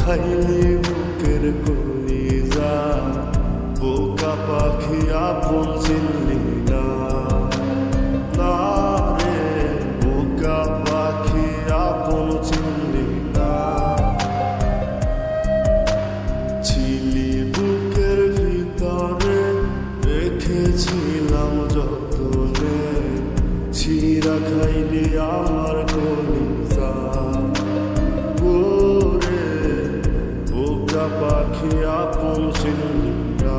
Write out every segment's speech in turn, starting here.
খাইলি বুকের কলিজা, বোকা পাখি আপন চিনলি না। না রে বোকা পাখি আপন চিনলি না। ছিলি বুকের ভিতরে রেখেছিলাম যতনে, ছিঁড়া খাইলি আমার কলিজা। ওরে বোকা পাখি আপন চিনলি না।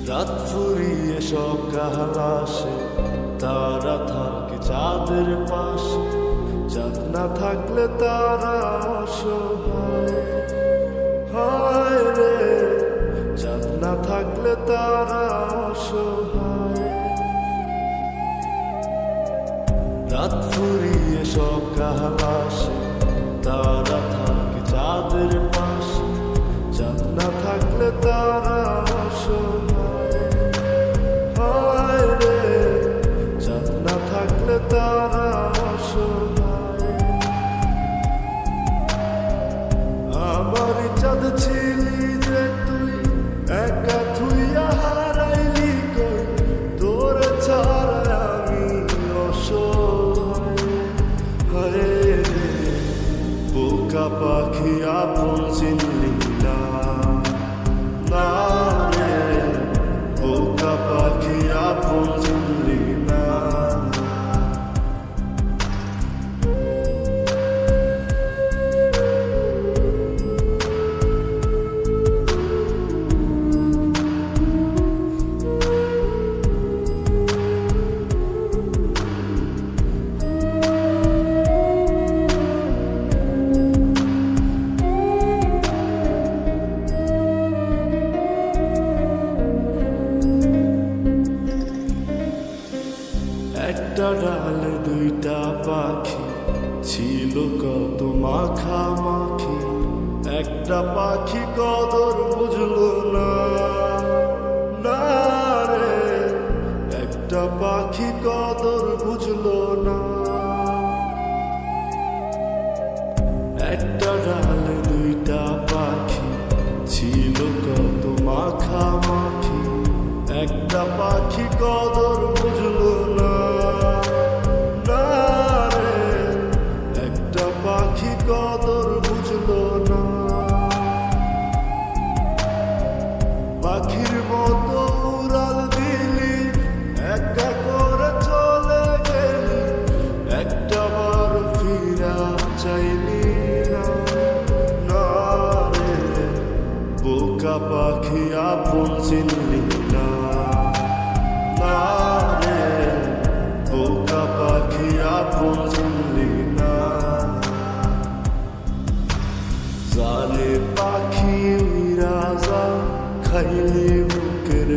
রাত ফুরিয়ে সকাল আসে, তারা থাকে চাঁদের পাশে। চাঁদ না থাকলে তারা অসহায়, হায় রে চাঁদ না থাকলে তারা অসহায়। রাত ফুরিয়ে সকাল আসে, তারা থাকে চাঁদের পাশে। চাঁদ না থাকলে তারা অসহায়, হায় রে চাঁদ না থাকলে তারা অসহায়। আমারই চাঁদ ছিলি যে তুই, একা থুইয়া হারাইলি কই। তোর ছাড়া আমি অসহায়, হায় রে বোকা পাখি আপন চিনলি না। না রে বোকা পাখি আপন চিনলি না। একটা ডালে দুইটা পাখি ছিল কত মাখামাখি। একটা পাখি কদর বুঝলো না। না রে একটা পাখি কদর বুঝলো না। একটা ডালে দুইটা পাখি ছিল কত মাখামাখি। একটা পাখি কদর বুঝলো না। না রে একটা পাখি কদর বুঝলো না। পাখির মতো উড়াল দিলি, একা করে চলে গেলি। একটা বার ফিরা চাইলি না। না রে বোকা পাখি আপন চিনলি না। না রে বোকা পাখি আপন চিনলি না। জালে পাখি উড়া যা, খাইলি বুকের